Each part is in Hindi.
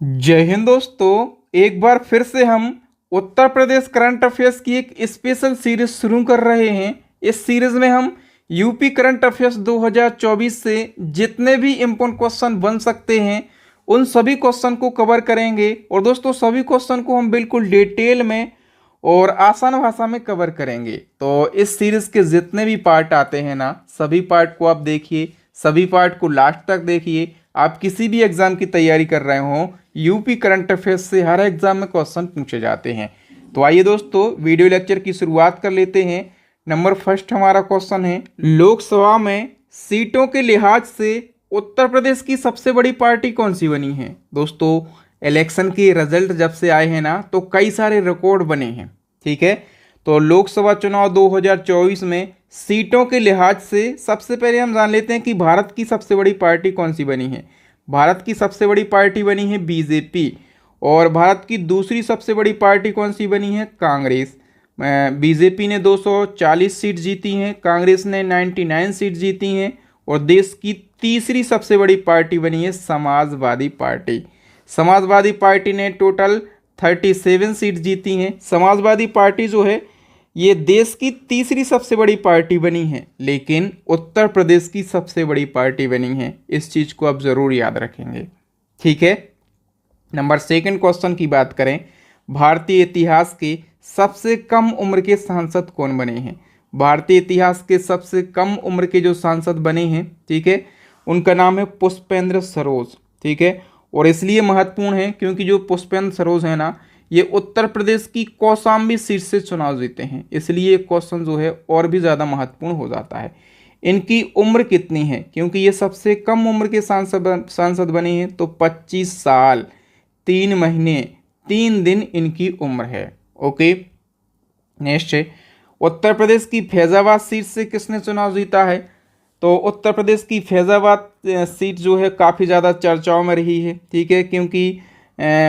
जय हिंद दोस्तों। एक बार फिर से हम उत्तर प्रदेश करंट अफेयर्स की एक स्पेशल सीरीज शुरू कर रहे हैं। इस सीरीज में हम यूपी करंट अफेयर्स 2024 से जितने भी इम्पोर्टेंट क्वेश्चन बन सकते हैं उन सभी क्वेश्चन को कवर करेंगे। और दोस्तों सभी क्वेश्चन को हम बिल्कुल डिटेल में और आसान भाषा में कवर करेंगे। तो इस सीरीज के जितने भी पार्ट आते हैं ना, सभी पार्ट को आप देखिए, सभी पार्ट को लास्ट तक देखिए। आप किसी भी एग्जाम की तैयारी कर रहे हो, यूपी करंट अफेयर्स से हर एग्जाम में क्वेश्चन पूछे जाते हैं। तो आइए दोस्तों वीडियो लेक्चर की शुरुआत कर लेते हैं। नंबर फर्स्ट हमारा क्वेश्चन है, लोकसभा में सीटों के लिहाज से उत्तर प्रदेश की सबसे बड़ी पार्टी कौन सी बनी है। दोस्तों इलेक्शन के रिजल्ट जब से आए हैं ना, तो कई सारे रिकॉर्ड बने हैं। ठीक है, तो लोकसभा चुनाव 2024 में सीटों के लिहाज से सबसे पहले हम जान लेते हैं कि भारत की सबसे बड़ी पार्टी कौन सी बनी है। भारत की सबसे बड़ी पार्टी बनी है बीजेपी। और भारत की दूसरी सबसे बड़ी पार्टी कौन सी बनी है, कांग्रेस। बीजेपी ने 240 सीट जीती हैं, कांग्रेस ने 99 सीट जीती हैं। और देश की तीसरी सबसे बड़ी पार्टी बनी है समाजवादी पार्टी। समाजवादी पार्टी ने टोटल 37 सीट जीती हैं। समाजवादी पार्टी जो है ये देश की तीसरी सबसे बड़ी पार्टी बनी है, लेकिन उत्तर प्रदेश की सबसे बड़ी पार्टी बनी है। इस चीज़ को आप ज़रूर याद रखेंगे। ठीक है, नंबर सेकंड क्वेश्चन की बात करें, भारतीय इतिहास के सबसे कम उम्र के सांसद कौन बने हैं। भारतीय इतिहास के सबसे कम उम्र के जो सांसद बने हैं, ठीक है, उनका नाम है पुष्पेंद्र सरोज। ठीक है, और इसलिए महत्वपूर्ण है क्योंकि जो पुष्पेंद्र सरोज है ना, ये उत्तर प्रदेश की कौशाम्बी सीट से चुनाव जीते हैं, इसलिए क्वेश्चन जो है और भी ज़्यादा महत्वपूर्ण हो जाता है। इनकी उम्र कितनी है, क्योंकि ये सबसे कम उम्र के सांसद बने हैं, तो 25 साल 3 महीने 3 दिन इनकी उम्र है। ओके, नेक्स्ट है, उत्तर प्रदेश की फैजाबाद सीट से किसने चुनाव जीता है। तो उत्तर प्रदेश की फैजाबाद सीट जो है काफ़ी ज़्यादा चर्चाओं में रही है। ठीक है, क्योंकि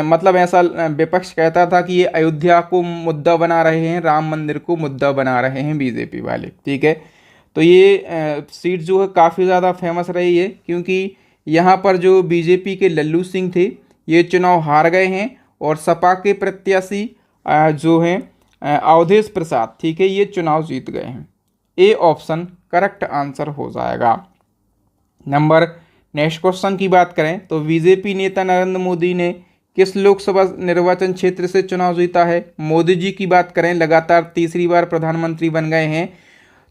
मतलब ऐसा विपक्ष कहता था कि ये अयोध्या को मुद्दा बना रहे हैं, राम मंदिर को मुद्दा बना रहे हैं बीजेपी वाले। ठीक है, तो ये सीट जो है काफ़ी ज़्यादा फेमस रही है, क्योंकि यहाँ पर जो बीजेपी के लल्लू सिंह थे ये चुनाव हार गए हैं, और सपा के प्रत्याशी जो हैं अवधेश प्रसाद, ठीक है, ये चुनाव जीत गए हैं। ए ऑप्शन करेक्ट आंसर हो जाएगा। नंबर नेक्स्ट क्वेश्चन की बात करें तो बीजेपी नेता नरेंद्र मोदी ने किस लोकसभा निर्वाचन क्षेत्र से चुनाव जीता है। मोदी जी की बात करें, लगातार तीसरी बार प्रधानमंत्री बन गए हैं,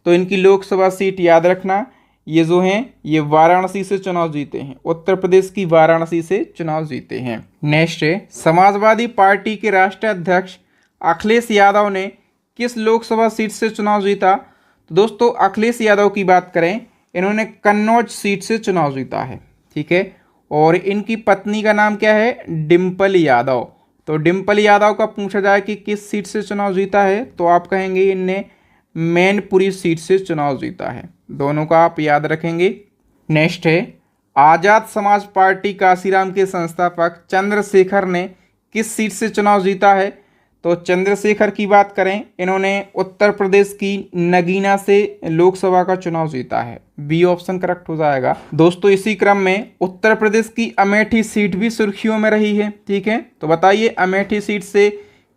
तो इनकी लोकसभा सीट याद रखना, ये जो हैं ये वाराणसी से चुनाव जीते हैं, उत्तर प्रदेश की वाराणसी से चुनाव जीते हैं। नेक्स्ट है, समाजवादी पार्टी के राष्ट्रीय अध्यक्ष अखिलेश यादव ने किस लोकसभा सीट से चुनाव जीता। तो दोस्तों अखिलेश यादव की बात करें, इन्होंने कन्नौज सीट से चुनाव जीता है। ठीक है, और इनकी पत्नी का नाम क्या है, डिम्पल यादव। तो डिम्पल यादव का पूछा जाए कि किस सीट से चुनाव जीता है, तो आप कहेंगे इनने मैनपुरी सीट से चुनाव जीता है। दोनों का आप याद रखेंगे। नेक्स्ट है, आज़ाद समाज पार्टी काशीराम के संस्थापक चंद्रशेखर ने किस सीट से चुनाव जीता है। तो चंद्रशेखर की बात करें, इन्होंने उत्तर प्रदेश की नगीना से लोकसभा का चुनाव जीता है। बी ऑप्शन करेक्ट हो जाएगा। दोस्तों इसी क्रम में उत्तर प्रदेश की अमेठी सीट भी सुर्खियों में रही है। ठीक है, तो बताइए अमेठी सीट से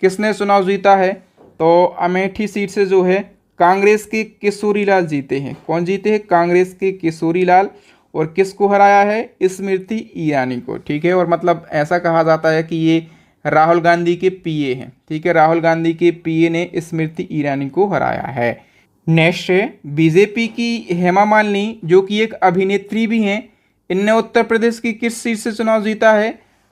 किसने चुनाव जीता है। तो अमेठी सीट से जो है कांग्रेस के किशोरीलाल जीते हैं। कौन जीते हैं, कांग्रेस के किशोरीलाल। और किसको हराया है, स्मृति ईरानी को। ठीक है, और मतलब ऐसा कहा जाता है कि ये राहुल गांधी के पीए हैं। ठीक है, राहुल गांधी के पीए ने स्मृति ईरानी को हराया है। नेक्स्ट है, बीजेपी की हेमा मालिनी जो कि एक अभिनेत्री भी हैं, इनने उत्तर प्रदेश की किस सीट से चुनाव जीता है।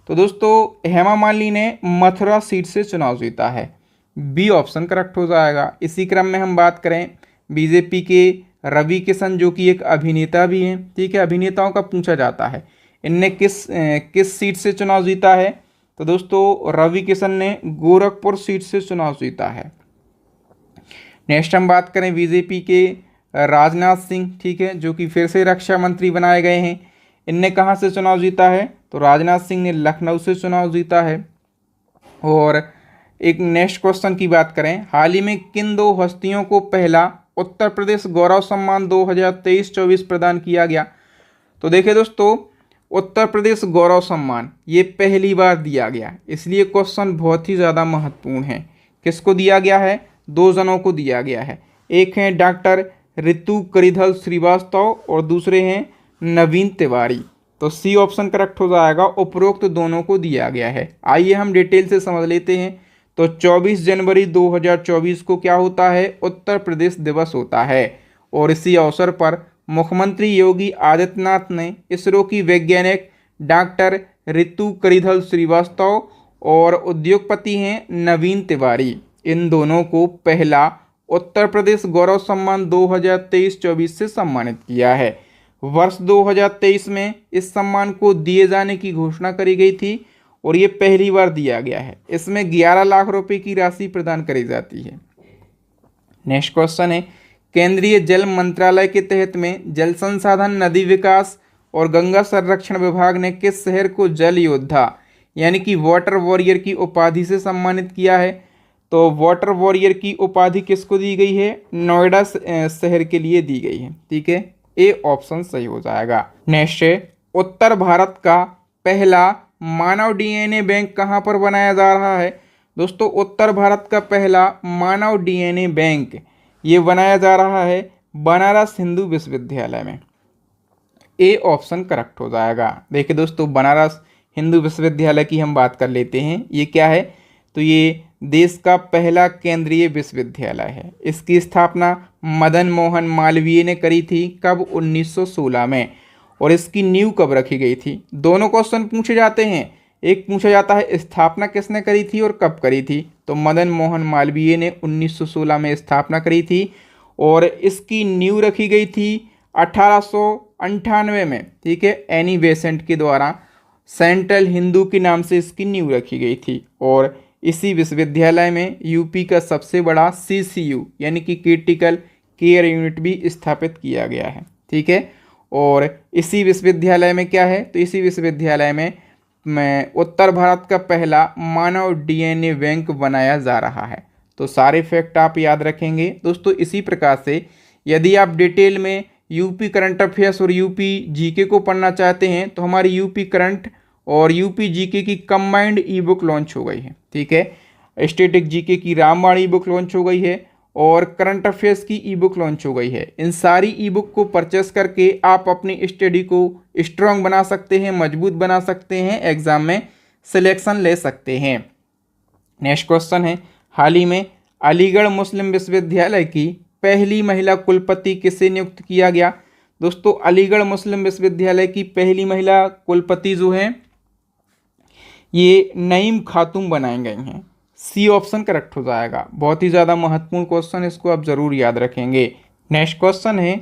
तो दोस्तों हेमा मालिनी ने मथुरा सीट से चुनाव जीता है। बी ऑप्शन करेक्ट हो जाएगा। इसी क्रम में हम बात करें बीजेपी के रवि किशन जो कि एक अभिनेता भी हैं। ठीक है, अभिनेताओं का पूछा जाता है, इनने किस सीट से चुनाव जीता है। तो दोस्तों रवि किशन ने गोरखपुर सीट से चुनाव जीता है। नेक्स्ट हम बात करें बीजेपी के राजनाथ सिंह, ठीक है, जो कि फिर से रक्षा मंत्री बनाए गए हैं, इनने कहाँ से चुनाव जीता है। तो राजनाथ सिंह ने लखनऊ से चुनाव जीता है। और एक नेक्स्ट क्वेश्चन की बात करें, हाल ही में किन दो हस्तियों को पहला उत्तर प्रदेश गौरव सम्मान 2023-24 प्रदान किया गया। तो देखिए दोस्तों, उत्तर प्रदेश गौरव सम्मान ये पहली बार दिया गया, इसलिए क्वेश्चन बहुत ही ज़्यादा महत्वपूर्ण है। किसको दिया गया है? 2 जनों को दिया गया है। एक हैं डॉक्टर ऋतु करिधल श्रीवास्तव और दूसरे हैं नवीन तिवारी। तो सी ऑप्शन करेक्ट हो जाएगा, उपरोक्त दोनों को दिया गया है। आइए हम डिटेल से समझ लेते हैं। तो 24 जनवरी 2024 को क्या होता है? उत्तर प्रदेश दिवस होता है और इसी अवसर पर मुख्यमंत्री योगी आदित्यनाथ ने इसरो की वैज्ञानिक डॉक्टर ऋतु करिधल श्रीवास्तव और उद्योगपति हैं नवीन तिवारी, इन दोनों को पहला उत्तर प्रदेश गौरव सम्मान 2023-24 से सम्मानित किया है। वर्ष 2023 में इस सम्मान को दिए जाने की घोषणा करी गई थी और ये पहली बार दिया गया है। इसमें 11 लाख रुपए की राशि प्रदान करी जाती है। नेक्स्ट क्वेश्चन है, केंद्रीय जल मंत्रालय के तहत में जल संसाधन, नदी विकास और गंगा संरक्षण विभाग ने किस शहर को जल योद्धा यानी कि वाटर वॉरियर की उपाधि से सम्मानित किया है? तो वाटर वॉरियर की उपाधि किसको दी गई है? नोएडा शहर के लिए दी गई है। ठीक है, ए ऑप्शन सही हो जाएगा। नेक्स्ट है, उत्तर भारत का पहला मानव डीएनए बैंक कहाँ पर बनाया जा रहा है? दोस्तों, उत्तर भारत का पहला मानव डीएनए बैंक ये बनाया जा रहा है बनारस हिंदू विश्वविद्यालय में। ए ऑप्शन करेक्ट हो जाएगा। देखिए दोस्तों, बनारस हिंदू विश्वविद्यालय की हम बात कर लेते हैं। ये क्या है? तो ये देश का पहला केंद्रीय विश्वविद्यालय है। इसकी स्थापना मदन मोहन मालवीय ने करी थी। कब? 1916 में। और इसकी नींव कब रखी गई थी? दोनों क्वेश्चन पूछे जाते हैं। एक पूछा जाता है स्थापना किसने करी थी और कब करी थी, तो मदन मोहन मालवीय ने 1916 में स्थापना करी थी और इसकी नींव रखी गई थी 1898 में। ठीक है, एनी बेसेंट के द्वारा सेंट्रल हिंदू के नाम से इसकी नींव रखी गई थी और इसी विश्वविद्यालय में यूपी का सबसे बड़ा सीसीयू यानी कि क्रिटिकल केयर यूनिट भी स्थापित किया गया है। ठीक है, और इसी विश्वविद्यालय में क्या है? तो इसी विश्वविद्यालय में उत्तर भारत का पहला मानव डीएनए बैंक बनाया जा रहा है। तो सारे फैक्ट आप याद रखेंगे दोस्तों। इसी प्रकार से यदि आप डिटेल में यूपी करंट अफेयर्स और यूपी जीके को पढ़ना चाहते हैं तो हमारी यूपी करंट और यूपी जीके की कंबाइंड ई बुक लॉन्च हो गई है। ठीक है, स्टैटिक जीके की रामबाण ई बुक लॉन्च हो गई है और करंट अफेयर्स की ई बुक लॉन्च हो गई है। इन सारी ई बुक को परचेस करके आप अपनी स्टडी को स्ट्रॉन्ग बना सकते हैं, मजबूत बना सकते हैं, एग्जाम में सिलेक्शन ले सकते हैं। नेक्स्ट क्वेश्चन है, हाल ही में अलीगढ़ मुस्लिम विश्वविद्यालय की पहली महिला कुलपति किसे नियुक्त किया गया? दोस्तों, अलीगढ़ मुस्लिम विश्वविद्यालय की पहली महिला कुलपति जो है ये नईम खातून बनाई गई हैं। सी ऑप्शन करेक्ट हो जाएगा। बहुत ही ज़्यादा महत्वपूर्ण क्वेश्चन, इसको आप जरूर याद रखेंगे। नेक्स्ट क्वेश्चन है,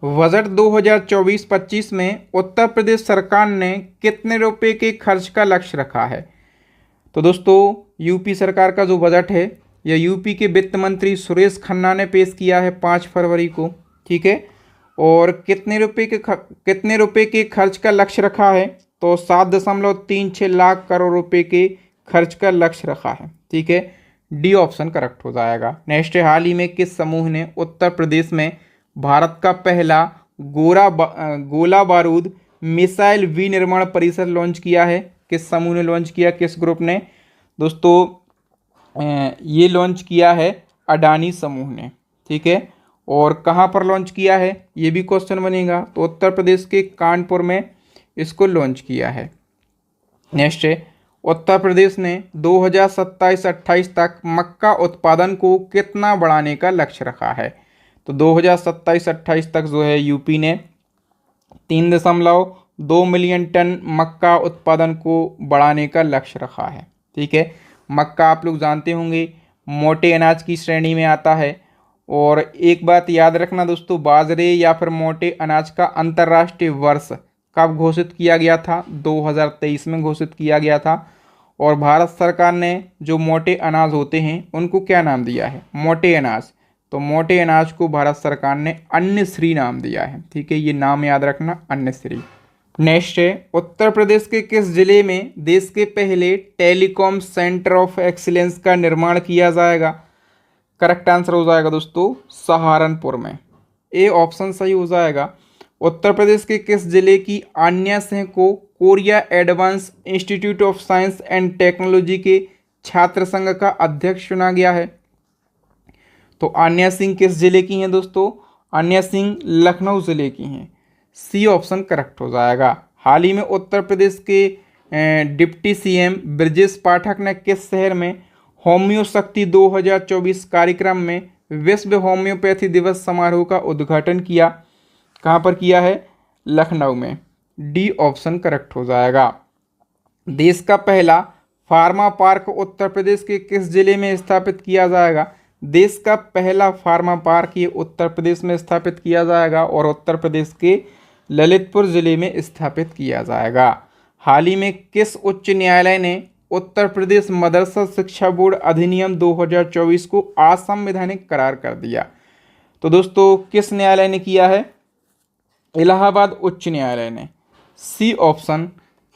बजट 2024-25 में उत्तर प्रदेश सरकार ने कितने रुपए के खर्च का लक्ष्य रखा है? तो दोस्तों, यूपी सरकार का जो बजट है यह यूपी के वित्त मंत्री सुरेश खन्ना ने पेश किया है 5 फरवरी को। ठीक है, और कितने रुपए के खर्च का लक्ष्य रखा है? तो 7.36 लाख करोड़ रुपए के खर्च का लक्ष्य रखा है। ठीक है, डी ऑप्शन करेक्ट हो जाएगा। नेक्स्ट है, हाल ही में किस समूह ने उत्तर प्रदेश में भारत का पहला गोला बारूद मिसाइल विनिर्माण परिसर लॉन्च किया है? किस समूह ने लॉन्च किया, किस ग्रुप ने? दोस्तों, ये लॉन्च किया है अडानी समूह ने। ठीक है, और कहाँ पर लॉन्च किया है ये भी क्वेश्चन बनेगा। तो उत्तर प्रदेश के कानपुर में इसको लॉन्च किया है। नेक्स्ट है, उत्तर प्रदेश ने 2027-28 तक मक्का उत्पादन को कितना बढ़ाने का लक्ष्य रखा है? तो 2027-28 तक जो है यूपी ने 3.2 मिलियन टन मक्का उत्पादन को बढ़ाने का लक्ष्य रखा है। ठीक है, मक्का आप लोग जानते होंगे मोटे अनाज की श्रेणी में आता है। और एक बात याद रखना दोस्तों, बाजरे या फिर मोटे अनाज का अंतर्राष्ट्रीय वर्ष कब घोषित किया गया था? 2023 में घोषित किया गया था। और भारत सरकार ने जो मोटे अनाज होते हैं उनको क्या नाम दिया है? मोटे अनाज। तो मोटे अनाज को भारत सरकार ने अन्न श्री नाम दिया है। ठीक है, ये नाम याद रखना, अन्न श्री। नेक्स्ट है, उत्तर प्रदेश के किस जिले में देश के पहले टेलीकॉम सेंटर ऑफ एक्सीलेंस का निर्माण किया जाएगा? करेक्ट आंसर हो जाएगा दोस्तों सहारनपुर में। ए ऑप्शन सही हो जाएगा। उत्तर प्रदेश के किस जिले की आन्या सिंह को Korea advance institute of science and technology के छात्र संघ का अध्यक्ष चुना गया है? तो आन्या सिंह किस जिले की हैं दोस्तों? आन्या सिंह लखनऊ जिले की हैं। सी ऑप्शन करेक्ट हो जाएगा। हाल ही में उत्तर प्रदेश के डिप्टी सीएम ब्रजेश पाठक ने किस शहर में होम्यो शक्ति 2024 कार्यक्रम में विश्व होम्योपैथी दिवस समारोह का उद्घाटन किया? कहाँ पर किया है? लखनऊ में। डी ऑप्शन करेक्ट हो जाएगा। देश का पहला फार्मा पार्क उत्तर प्रदेश के किस जिले में स्थापित किया जाएगा? देश का पहला फार्मा पार्क ये उत्तर प्रदेश में स्थापित किया जाएगा और उत्तर प्रदेश के ललितपुर जिले में स्थापित किया जाएगा। हाल ही में किस उच्च न्यायालय ने उत्तर प्रदेश मदरसा शिक्षा बोर्ड अधिनियम 2024 को असंवैधानिक करार कर दिया? तो दोस्तों किस न्यायालय ने किया है? इलाहाबाद उच्च न्यायालय ने। सी ऑप्शन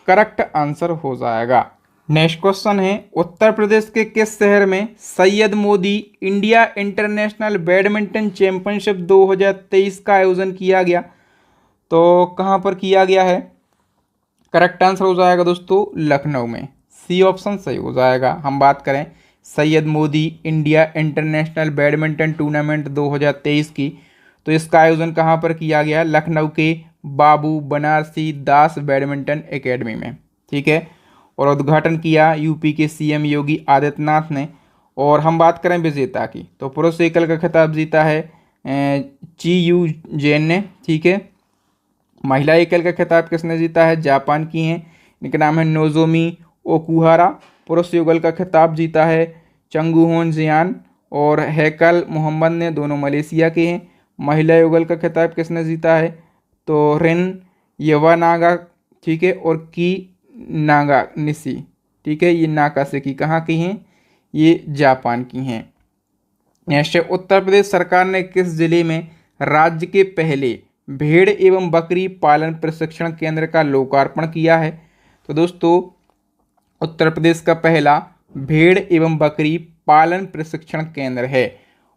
करेक्ट आंसर हो जाएगा। नेक्स्ट क्वेश्चन है, उत्तर प्रदेश के किस शहर में Syed Modi India international badminton championship 2023 का आयोजन किया गया? तो कहाँ पर किया गया है? करेक्ट आंसर हो जाएगा दोस्तों लखनऊ में। सी ऑप्शन सही हो जाएगा। हम बात करें Syed Modi India international badminton tournament 2023 की, तो इसका आयोजन कहाँ पर किया गया? लखनऊ के बाबू बनारसी दास बैडमिंटन एकेडमी में। ठीक है, और उद्घाटन किया यूपी के सीएम योगी आदित्यनाथ ने। और हम बात करें विजेता की, तो पुरुष एकल का खिताब जीता है ची यू जैन ने। ठीक है, महिला एकल का खिताब किसने जीता है? जापान की हैं, इनका नाम है नोजोमी ओकुहारा। पुरुष युगल का खिताब जीता है चंगुहोन जियान और हैकल मोहम्मद ने, दोनों मलेशिया के हैं। महिला युगल का खिताब किसने जीता है? तो रिन यवानागा, ठीक है, और की नागा निसी। ठीक है, ये नाकासेकी कहाँ की हैं? ये जापान की हैं। नेक्स्ट है, उत्तर प्रदेश सरकार ने किस जिले में राज्य के पहले भेड़ एवं बकरी पालन प्रशिक्षण केंद्र का लोकार्पण किया है? तो दोस्तों उत्तर प्रदेश का पहला भेड़ एवं बकरी पालन प्रशिक्षण केंद्र है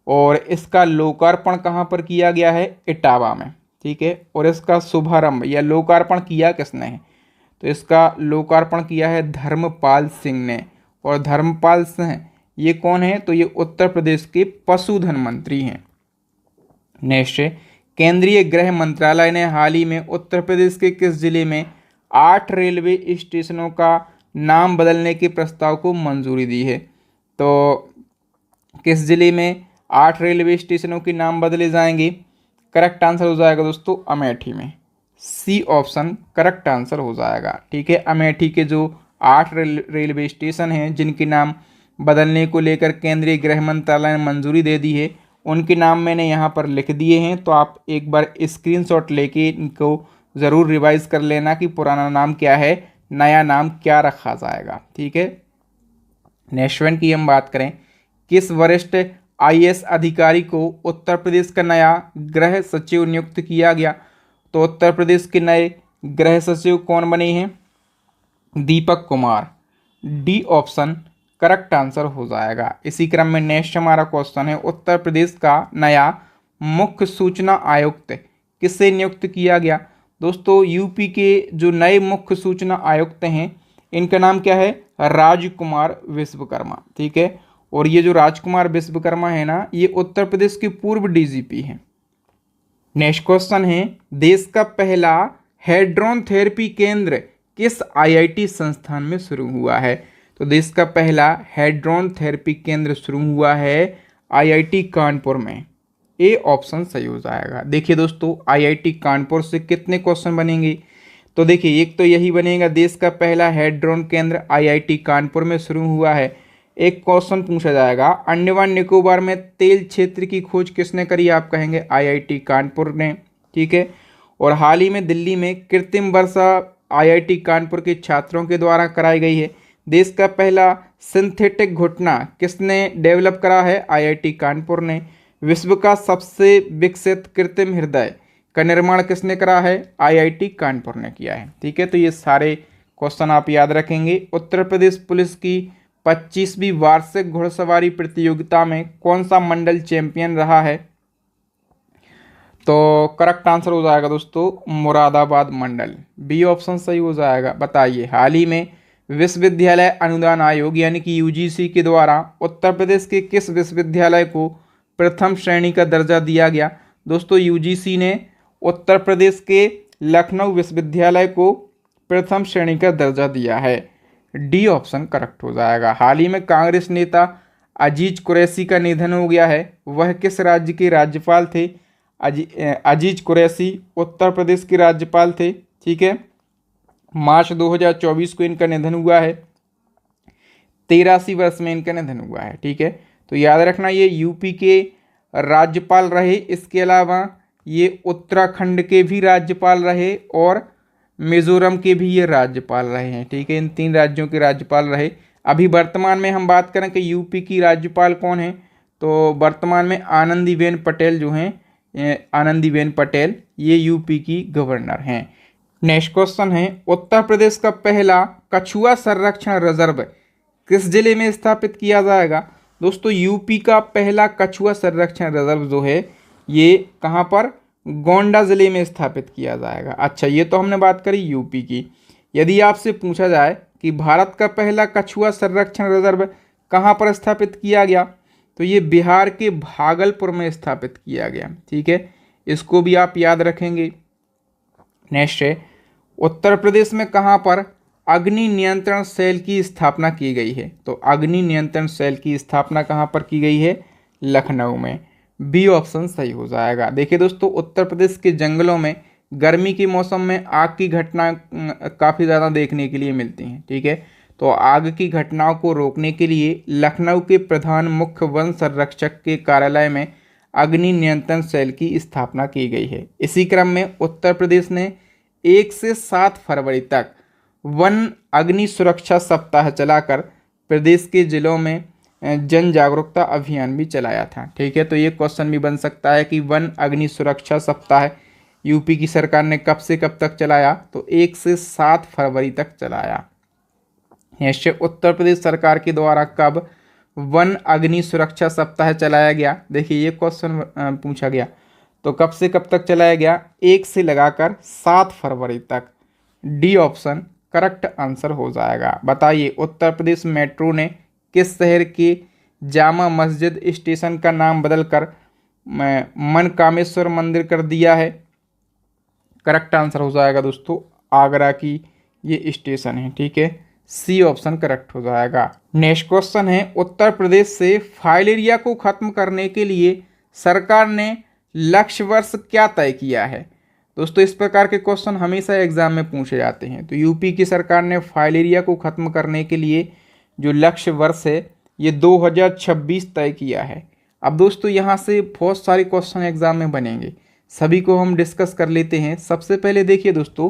और इसका लोकार्पण कहाँ पर किया गया है? इटावा में। ठीक है, और इसका शुभारंभ या लोकार्पण किया किसने है? तो इसका लोकार्पण किया है धर्मपाल सिंह ने। और धर्मपाल सिंह ये कौन है? तो ये उत्तर प्रदेश के पशुधन मंत्री हैं। नेक्स्ट है, केंद्रीय गृह मंत्रालय ने हाल ही में उत्तर प्रदेश के किस जिले में 8 रेलवे स्टेशनों का नाम बदलने के प्रस्ताव को मंजूरी दी है? तो किस जिले में 8 रेलवे स्टेशनों के नाम बदले जाएंगे? करेक्ट आंसर हो जाएगा दोस्तों अमेठी में। सी ऑप्शन करेक्ट आंसर हो जाएगा। ठीक है, अमेठी के जो 8 रेलवे स्टेशन हैं जिनके नाम बदलने को लेकर केंद्रीय गृह मंत्रालय ने मंजूरी दे दी है, उनके नाम मैंने यहाँ पर लिख दिए हैं। तो आप एक बार स्क्रीनशॉट लेके इनको ज़रूर रिवाइज कर लेना कि पुराना नाम क्या है, नया नाम क्या रखा जाएगा। ठीक है, नेक्स्ट वन की हम बात करें, किस वरिष्ठ आईएएस अधिकारी को उत्तर प्रदेश का नया गृह सचिव नियुक्त किया गया? तो उत्तर प्रदेश के नए गृह सचिव कौन बने हैं? Deepak Kumar. D option correct answer हो जाएगा। इसी क्रम में नेक्स्ट हमारा क्वेश्चन है, उत्तर प्रदेश का नया मुख्य सूचना आयुक्त किससे नियुक्त किया गया? दोस्तों यूपी के जो नए मुख्य सूचना आयुक्त हैं इनका नाम क्या है? राजकुमार विश्वकर्मा। ठीक है, और ये जो राजकुमार विश्वकर्मा है ना, ये उत्तर प्रदेश के पूर्व डीजीपी हैं। नेक्स्ट क्वेश्चन है, देश का पहला हेड्रोन थेरेपी केंद्र किस आईआईटी संस्थान में शुरू हुआ है? तो देश का पहला हेड्रोन थेरेपी केंद्र शुरू हुआ है आईआईटी कानपुर में। ए ऑप्शन सही हो जाएगा। देखिए दोस्तों, आईआईटी कानपुर से कितने क्वेश्चन बनेंगे? तो देखिए, एक तो यही बनेगा, देश का पहला हेड्रोन केंद्र आईआईटी कानपुर में शुरू हुआ है। एक क्वेश्चन पूछा जाएगा, अंडमान निकोबार में तेल क्षेत्र की खोज किसने करी? आप कहेंगे आईआईटी कानपुर ने। ठीक है, और हाल ही में दिल्ली में कृत्रिम वर्षा आईआईटी कानपुर के छात्रों के द्वारा कराई गई है। देश का पहला सिंथेटिक घुटना किसने डेवलप करा है? आईआईटी कानपुर ने। विश्व का सबसे विकसित कृत्रिम हृदय का निर्माण किसने करा है? आईआईटी कानपुर ने किया है। ठीक है, तो ये सारे क्वेश्चन आप याद रखेंगे। उत्तर प्रदेश पुलिस की 25वीं वार्षिक घुड़सवारी प्रतियोगिता में कौन सा मंडल चैंपियन रहा है? तो करेक्ट आंसर हो जाएगा दोस्तों मुरादाबाद मंडल, बी ऑप्शन सही हो जाएगा। बताइए, हाल ही में विश्वविद्यालय अनुदान आयोग यानी कि यूजीसी के द्वारा उत्तर प्रदेश के किस विश्वविद्यालय को प्रथम श्रेणी का दर्जा दिया गया? दोस्तों यूजीसी ने उत्तर प्रदेश के लखनऊ विश्वविद्यालय को प्रथम श्रेणी का दर्जा दिया है, डी ऑप्शन करेक्ट हो जाएगा। हाल ही में कांग्रेस नेता अजीज कुरैशी का निधन हो गया है, वह किस राज्य के राज्यपाल थे? अजीज कुरैशी उत्तर प्रदेश के राज्यपाल थे, ठीक है। मार्च 2024 को इनका निधन हुआ है, 83 वर्ष में इनका निधन हुआ है, ठीक है। तो याद रखना ये यूपी के राज्यपाल रहे, इसके अलावा ये उत्तराखंड के भी राज्यपाल रहे और मिजोरम के भी ये राज्यपाल रहे हैं, ठीक है। इन 3 राज्यों के राज्यपाल रहे। अभी वर्तमान में हम बात करें कि यूपी की राज्यपाल कौन है, तो वर्तमान में आनंदीबेन पटेल जो हैं, आनंदीबेन पटेल ये यूपी की गवर्नर हैं। नेक्स्ट क्वेश्चन है, उत्तर प्रदेश का पहला कछुआ संरक्षण रिजर्व किस जिले में स्थापित किया जाएगा? दोस्तों यूपी का पहला कछुआ संरक्षण रिजर्व जो है ये कहाँ पर? गोंडा जिले में स्थापित किया जाएगा। अच्छा, ये तो हमने बात करी यूपी की। यदि आपसे पूछा जाए कि भारत का पहला कछुआ संरक्षण रिजर्व कहाँ पर स्थापित किया गया, तो ये बिहार के भागलपुर में स्थापित किया गया, ठीक है। इसको भी आप याद रखेंगे। नेक्स्ट है, उत्तर प्रदेश में कहाँ पर अग्नि नियंत्रण सेल की स्थापना की गई है? तो अग्नि नियंत्रण सेल की स्थापना कहाँ पर की गई है? लखनऊ में, बी ऑप्शन सही हो जाएगा। देखिए दोस्तों, उत्तर प्रदेश के जंगलों में गर्मी के मौसम में आग की घटना काफ़ी ज़्यादा देखने के लिए मिलती हैं, ठीक है। तो आग की घटनाओं को रोकने के लिए लखनऊ के प्रधान मुख्य वन संरक्षक के कार्यालय में अग्नि नियंत्रण सेल की स्थापना की गई है। इसी क्रम में उत्तर प्रदेश ने 1 से 7 फरवरी तक वन अग्नि सुरक्षा सप्ताह चलाकर प्रदेश के जिलों में जन जागरूकता अभियान भी चलाया था, ठीक है। तो ये क्वेश्चन भी बन सकता है कि वन अग्नि सुरक्षा सप्ताह यूपी की सरकार ने कब से कब तक चलाया? तो 1 से 7 फरवरी तक चलाया। नेक्स्ट, उत्तर प्रदेश सरकार के द्वारा कब वन अग्नि सुरक्षा सप्ताह चलाया गया? देखिए ये क्वेश्चन पूछा गया, तो कब से कब तक चलाया गया? 1 से लगाकर 7 फरवरी तक, डी ऑप्शन करेक्ट आंसर हो जाएगा। बताइए, उत्तर प्रदेश मेट्रो ने किस शहर के जामा मस्जिद स्टेशन का नाम बदलकर मनकामेश्वर मंदिर कर दिया है? करेक्ट आंसर हो जाएगा दोस्तों आगरा की ये स्टेशन है, ठीक है। सी ऑप्शन करेक्ट हो जाएगा। नेक्स्ट क्वेश्चन है, उत्तर प्रदेश से फाइलेरिया को खत्म करने के लिए सरकार ने लक्ष्य वर्ष क्या तय किया है? दोस्तों इस प्रकार के क्वेश्चन हमेशा एग्जाम में पूछे जाते हैं। तो यूपी की सरकार ने फाइलेरिया को खत्म करने के लिए जो लक्ष्य वर्ष है ये 2026 तय किया है। अब दोस्तों यहाँ से बहुत सारे क्वेश्चन एग्जाम में बनेंगे, सभी को हम डिस्कस कर लेते हैं। सबसे पहले देखिए दोस्तों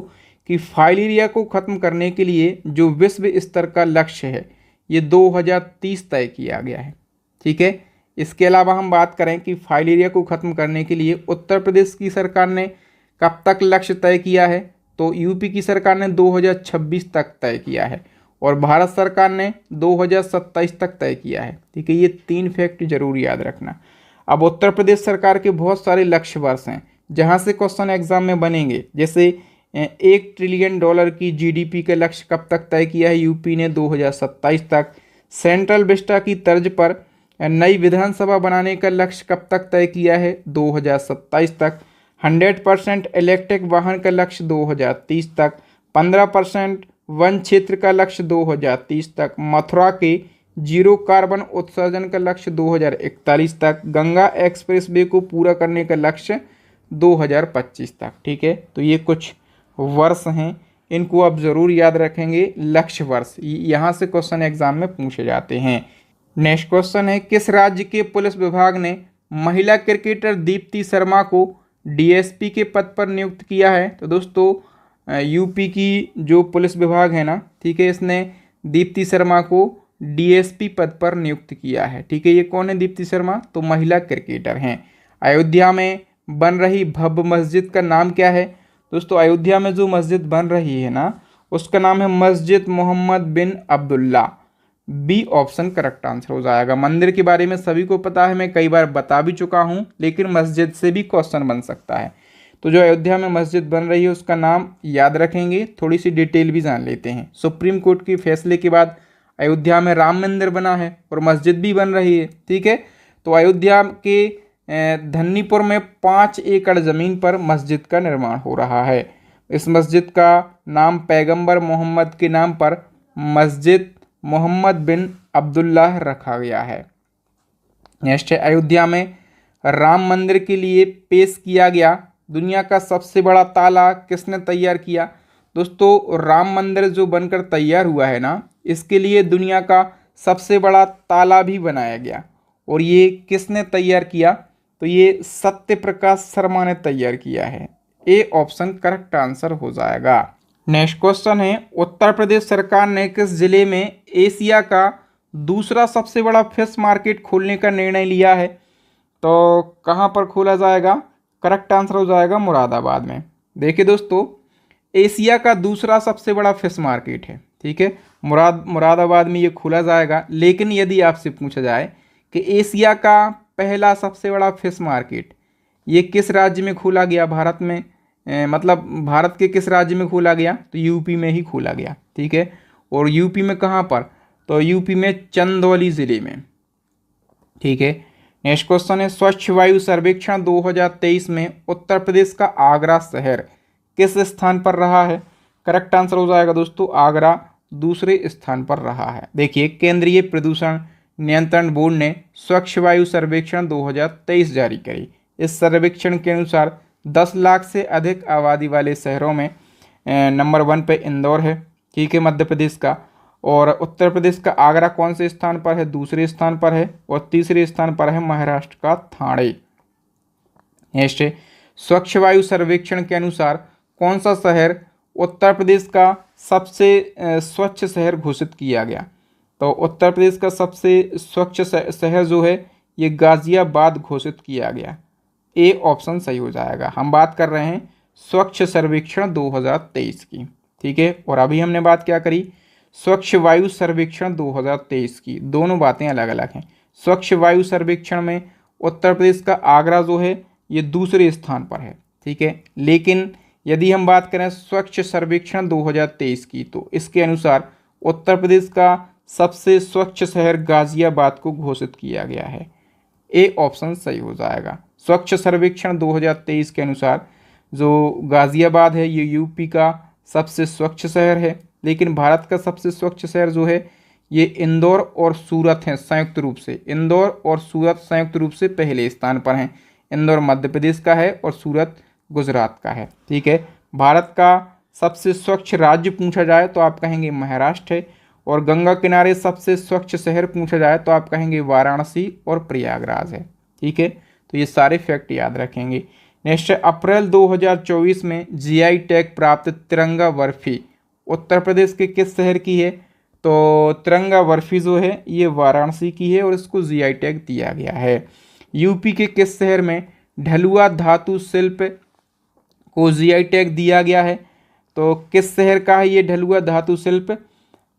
कि फाइलेरिया को ख़त्म करने के लिए जो विश्व स्तर का लक्ष्य है ये 2030 तय किया गया है, ठीक है। इसके अलावा हम बात करें कि फाइलेरिया को ख़त्म करने के लिए उत्तर प्रदेश की सरकार ने कब तक लक्ष्य तय किया है? तो यूपी की सरकार ने 2026 तक तय किया है और भारत सरकार ने 2027 तक तय किया है, ठीक है। ये 3 फैक्ट जरूर याद रखना। अब उत्तर प्रदेश सरकार के बहुत सारे लक्ष्य वर्ष हैं जहाँ से क्वेश्चन एग्जाम में बनेंगे, जैसे $1 ट्रिलियन की जीडीपी का लक्ष्य कब तक तय किया है यूपी ने? 2027 तक। सेंट्रल विस्टा की तर्ज पर नई विधानसभा बनाने का लक्ष्य कब तक तय किया है? 2027 तक। 100% इलेक्ट्रिक वाहन का लक्ष्य 2030 तक। 15% वन क्षेत्र का लक्ष्य 2030 तक। मथुरा के 0 कार्बन उत्सर्जन का लक्ष्य 2041 तक। गंगा एक्सप्रेस वे को पूरा करने का लक्ष्य 2025 तक, ठीक है। तो ये कुछ वर्ष हैं, इनको आप ज़रूर याद रखेंगे। लक्ष्य वर्ष यहाँ से क्वेश्चन एग्जाम में पूछे जाते हैं। नेक्स्ट क्वेश्चन है, किस राज्य के पुलिस विभाग ने महिला क्रिकेटर दीप्ति शर्मा को डीएसपी के पद पर नियुक्त किया है? तो दोस्तों यूपी की जो पुलिस विभाग है ना, ठीक है, इसने दीप्ति शर्मा को डीएसपी पद पर नियुक्त किया है, ठीक है। ये कौन है दीप्ति शर्मा? तो महिला क्रिकेटर हैं। अयोध्या में बन रही भव्य मस्जिद का नाम क्या है? दोस्तों अयोध्या में जो मस्जिद बन रही है ना उसका नाम है मस्जिद Mohammad bin Abdullah, B option correct answer हो जाएगा। मंदिर के बारे में सभी को पता है, मैं कई बार बता भी चुका हूं, लेकिन मस्जिद से भी क्वेश्चन बन सकता है। तो जो अयोध्या में मस्जिद बन रही है उसका नाम याद रखेंगे, थोड़ी सी डिटेल भी जान लेते हैं। सुप्रीम कोर्ट के फैसले के बाद अयोध्या में राम मंदिर बना है और मस्जिद भी बन रही है, ठीक है। तो अयोध्या के धन्नीपुर में 5 एकड़ ज़मीन पर मस्जिद का निर्माण हो रहा है। इस मस्जिद का नाम पैगंबर मोहम्मद के नाम पर मस्जिद मोहम्मद बिन अब्दुल्लाह रखा गया है। नेक्स्ट है, अयोध्या में राम मंदिर के लिए पेश किया गया दुनिया का सबसे बड़ा ताला किसने तैयार किया। दोस्तों, राम मंदिर जो बनकर तैयार हुआ है ना, इसके लिए दुनिया का सबसे बड़ा ताला भी बनाया गया, और ये किसने तैयार किया, तो ये सत्य प्रकाश शर्मा ने तैयार किया है। ए ऑप्शन करेक्ट आंसर हो जाएगा। नेक्स्ट क्वेश्चन है, उत्तर प्रदेश सरकार ने किस जिले में एशिया का दूसरा सबसे बड़ा फिश मार्केट खोलने का निर्णय लिया है। तो कहाँ पर खोला जाएगा, करेक्ट आंसर हो जाएगा मुरादाबाद में। देखिए दोस्तों, एशिया का दूसरा सबसे बड़ा फिश मार्केट है, ठीक है, मुरादाबाद में ये खोला जाएगा। लेकिन यदि आपसे पूछा जाए कि एशिया का पहला सबसे बड़ा फिश मार्केट ये किस राज्य में खोला गया, भारत में, मतलब भारत के किस राज्य में खोला गया, तो यूपी में ही खोला गया, ठीक है। और यूपी में कहाँ पर, तो यूपी में चंदौली ज़िले में, ठीक है। नेक्स्ट क्वेश्चन है, स्वच्छ वायु सर्वेक्षण 2023 में उत्तर प्रदेश का आगरा शहर किस स्थान पर रहा है। करेक्ट आंसर हो जाएगा दोस्तों, आगरा दूसरे स्थान पर रहा है। देखिए, केंद्रीय प्रदूषण नियंत्रण बोर्ड ने स्वच्छ वायु सर्वेक्षण 2023 जारी करी। इस सर्वेक्षण के अनुसार 10 लाख से अधिक आबादी वाले शहरों में नंबर 1 पे इंदौर है, ठीक है, मध्य प्रदेश का। और उत्तर प्रदेश का आगरा कौन से स्थान पर है, दूसरे स्थान पर है। और तीसरे स्थान पर है महाराष्ट्र का ठाणे। नेक्स्ट है, स्वच्छ वायु सर्वेक्षण के अनुसार कौन सा शहर उत्तर प्रदेश का सबसे स्वच्छ शहर घोषित किया गया। तो उत्तर प्रदेश का सबसे स्वच्छ शहर जो है ये गाजियाबाद घोषित किया गया। ए ऑप्शन सही हो जाएगा। हम बात कर रहे हैं स्वच्छ सर्वेक्षण 2023 की, ठीक है। और अभी हमने बात क्या करी, स्वच्छ वायु सर्वेक्षण 2023 की। दोनों बातें अलग अलग हैं। स्वच्छ वायु सर्वेक्षण में उत्तर प्रदेश का आगरा जो है ये दूसरे स्थान पर है, ठीक है। लेकिन यदि हम बात करें स्वच्छ सर्वेक्षण 2023 की, तो इसके अनुसार उत्तर प्रदेश का सबसे स्वच्छ शहर गाजियाबाद को घोषित किया गया है। ए ऑप्शन सही हो जाएगा। स्वच्छ सर्वेक्षण 2023 के अनुसार जो गाजियाबाद है ये यूपी का सबसे स्वच्छ शहर है। लेकिन भारत का सबसे स्वच्छ शहर जो है ये इंदौर और सूरत हैं संयुक्त रूप से। इंदौर और सूरत संयुक्त रूप से पहले स्थान पर हैं। इंदौर मध्य प्रदेश का है और सूरत गुजरात का है, ठीक है। भारत का सबसे स्वच्छ राज्य पूछा जाए तो आप कहेंगे महाराष्ट्र है। और गंगा किनारे सबसे स्वच्छ शहर पूछा जाए तो आप कहेंगे वाराणसी और प्रयागराज है, ठीक है। तो ये सारे फैक्ट याद रखेंगे। नेक्स्ट, अप्रैल 2024 में जीआई टैग प्राप्त तिरंगा बर्फी उत्तर प्रदेश के किस शहर की है। तो तिरंगा बर्फी जो है ये वाराणसी की है और इसको जीआई टैग दिया गया है। यूपी के किस शहर में ढलुआ धातु शिल्प को जीआई टैग दिया गया है। तो किस शहर का है ये ढलुआ धातु शिल्प,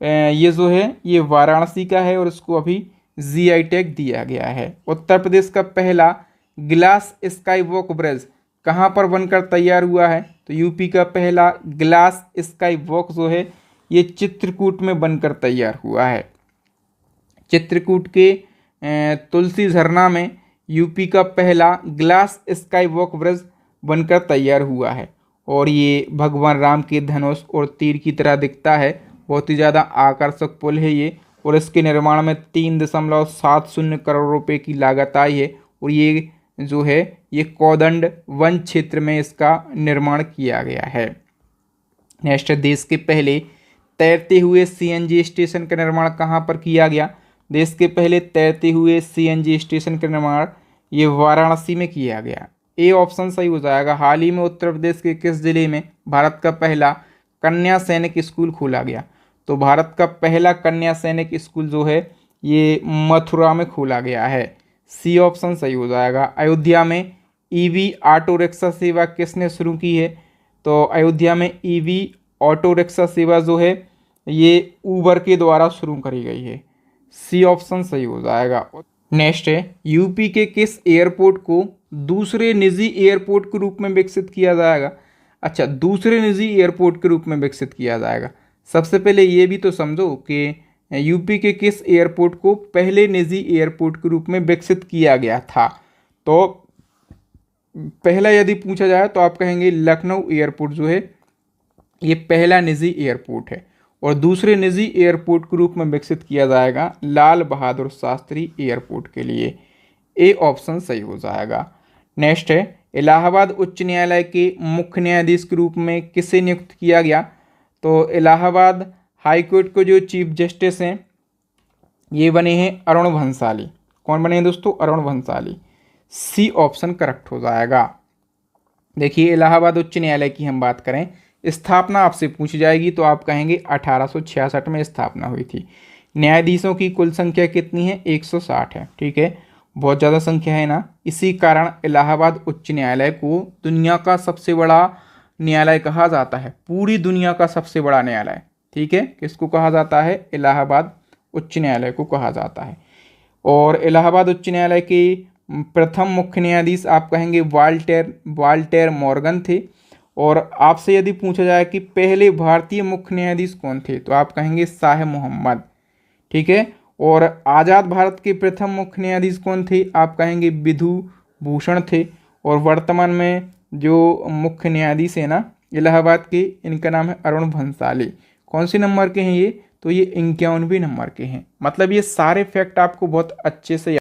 ये जो है ये वाराणसी का है और इसको अभी जीआई टैग दिया गया है। उत्तर प्रदेश का पहला ग्लास स्काई वॉक ब्रिज कहाँ पर बनकर तैयार हुआ है। तो यूपी का पहला ग्लास स्काई वॉक जो है ये चित्रकूट में बनकर तैयार हुआ है। चित्रकूट के तुलसी झरना में यूपी का पहला ग्लास स्काई वॉक ब्रिज बनकर तैयार हुआ है। और ये भगवान राम के धनुष और तीर की तरह दिखता है। बहुत ही ज़्यादा आकर्षक पुल है ये। और इसके निर्माण में 3.70 करोड़ रुपए की लागत आई है। और ये जो है ये कोदंड वन क्षेत्र में इसका निर्माण किया गया है। नेक्स्ट, देश के पहले तैरते हुए सीएनजी स्टेशन का निर्माण कहाँ पर किया गया। देश के पहले तैरते हुए सीएनजी स्टेशन का निर्माण ये वाराणसी में किया गया। ए ऑप्शन सही हो जाएगा। हाल ही में उत्तर प्रदेश के किस जिले में भारत का पहला कन्या सैनिक स्कूल खोला गया। तो भारत का पहला कन्या सैनिक स्कूल जो है ये मथुरा में खोला गया है। सी ऑप्शन सही हो जाएगा। अयोध्या में ईवी ऑटो रिक्शा सेवा किसने शुरू की है। तो अयोध्या में ईवी ऑटो रिक्शा सेवा जो है ये ऊबर के द्वारा शुरू करी गई है। सी ऑप्शन सही हो जाएगा। नेक्स्ट है, यूपी के किस एयरपोर्ट को दूसरे निजी एयरपोर्ट के रूप में विकसित किया जाएगा? अच्छा, दूसरे निजी एयरपोर्ट के रूप में विकसित किया जाएगा। सबसे पहले ये भी तो समझो कि यूपी के किस एयरपोर्ट को पहले निजी एयरपोर्ट के रूप में विकसित किया गया था। तो पहला यदि पूछा जाए तो आप कहेंगे लखनऊ एयरपोर्ट जो है ये पहला निजी एयरपोर्ट है, और दूसरे निजी एयरपोर्ट के रूप में विकसित किया जाएगा लाल बहादुर शास्त्री एयरपोर्ट के लिए। ए ऑप्शन सही हो जाएगा। नेक्स्ट है, इलाहाबाद उच्च न्यायालय के मुख्य न्यायाधीश के रूप में किसे नियुक्त किया गया? तो इलाहाबाद हाई कोर्ट के जो चीफ जस्टिस हैं ये बने हैं अरुण भंसाली। कौन बने हैं दोस्तों? Arun Bhansali. C option correct हो जाएगा। देखिए, इलाहाबाद उच्च न्यायालय की हम बात करें, स्थापना आपसे पूछी जाएगी तो आप कहेंगे 1866 में स्थापना हुई थी। न्यायाधीशों की कुल संख्या कितनी है? 160 है। ठीक है, बहुत ज़्यादा संख्या है ना। इसी कारण इलाहाबाद उच्च न्यायालय को दुनिया का सबसे बड़ा न्यायालय कहा जाता है, पूरी दुनिया का सबसे बड़ा न्यायालय। ठीक है, किसको कहा जाता है? इलाहाबाद उच्च न्यायालय को कहा जाता है। और इलाहाबाद उच्च न्यायालय के प्रथम मुख्य न्यायाधीश आप कहेंगे वाल्टेर मॉर्गन थे। और आपसे यदि पूछा जाए कि पहले भारतीय मुख्य न्यायाधीश कौन थे तो आप कहेंगे शाह मोहम्मद। ठीक है, और आज़ाद भारत के प्रथम मुख्य न्यायाधीश कौन थे? आप कहेंगे विधु भूषण थे। और वर्तमान में जो मुख्य न्यायाधीश है ना इलाहाबाद के, इनका नाम है अरुण भंसाली। कौन सी नंबर के हैं ये? तो ये 51वें नंबर के हैं। मतलब ये सारे फैक्ट आपको बहुत अच्छे से